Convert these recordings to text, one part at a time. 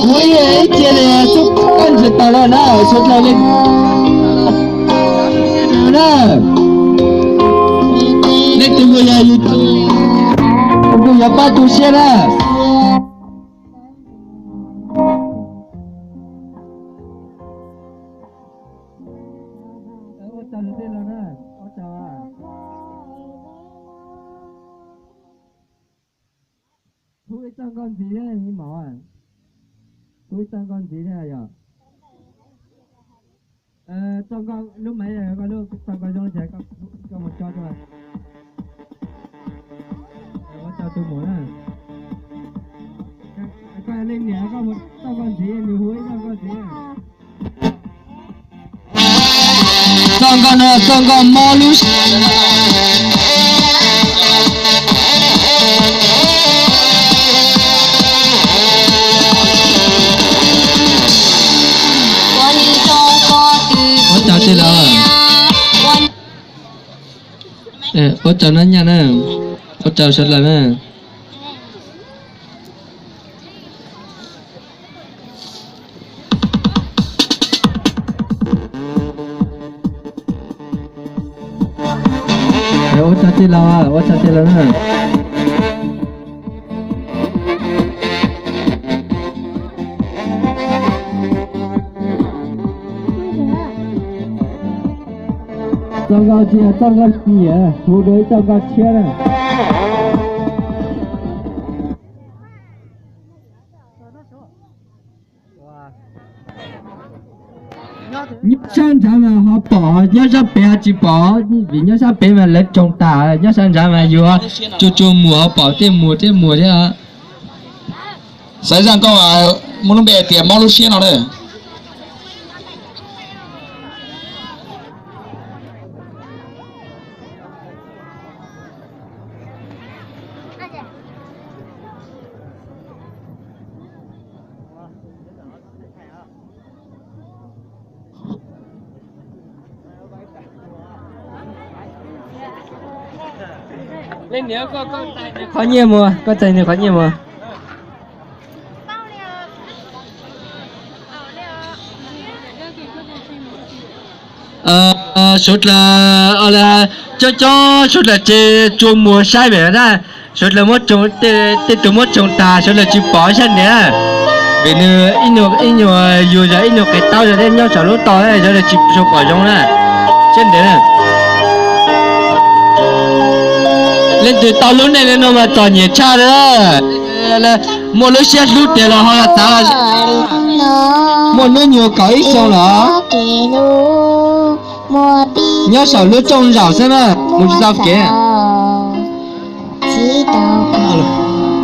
Ui ấy chia này chúc con sẽ tao là nào xuất là lên nào lên từ người nhà YouTube từ nhà ba tu xe ra Tôi tăng con gì đấy nhỉ mỏ à? Tôi tăng con gì đấy à? Tăng con lúc mấy giờ con lúc tăng con trong trẻ con một cho thôi. Có cho tôi muốn à? Con lên nhẹ con một tăng con gì mình húi tăng con gì? Tăng con mò lú. Chào chị là ô chào nó nha nè ô chào thật là nè ô chào chị là nè tăng cao gì à? Thu đối tăng cao chia này. Nhớ sang trả mà họ bỏ, nhớ sang bé chỉ bỏ, vì nhớ sang bé mà lấy trồng tả, nhớ sang trả mà vừa cho mùa bỏ thêm mùa thế à? Sai rằng con à, muốn bé tiệm mau lúc xưa nào đấy. Lên nữa có khó nhiều mùa, có chạy nữa khó nhiều mùa. Sốt là cho sốt là chơi chuông mùa sai vẻ ra, sốt là mất trồng tụi mất trồng tà, sốt là chịu bỏ chân đấy. Vì nữa ít nhiều dù giờ ít nhiều cái tao giờ đây nhau chảo lúa to này giờ là chịu sốt bỏ trong này, chân đấy này. Lên từ tàu lúa này lên nó mà tròn nhẹ cha đó là một lúa xe lúa để là họ là ta một lúa nhiều cái sao đó nhớ sợ lúa trồng rau xem à một rau kia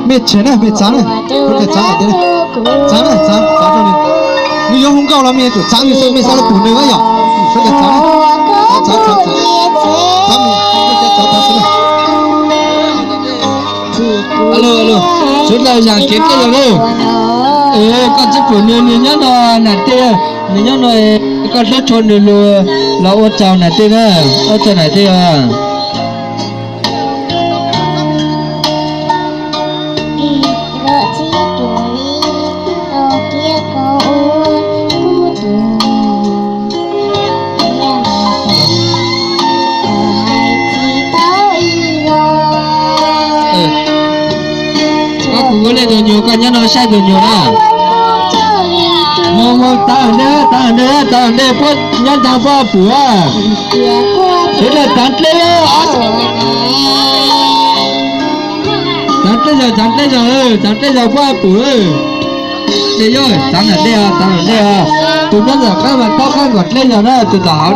mẹ chén này mẹ chán này có cái chán này đây chán cho đi你有红高了没？就chán你说没啥了，不能个呀，说个chán chán alo chút là nhà kiếm cái rồi đâu con chỉ phụ nữ nhớ nó nè tê nhớ nó con rất chôn được luôn là ô chào nè tê nữa ô chào nè tê à có lên đồ nhiều con nhớ nó sai đồ nhiều đó ngô tao nữa bớt nhớ tao bao phủ à thế là tán lên giờ bao phủ đây rồi tán ở đây à tụi nó giờ các bạn to con gọt lên rồi đó tụi tao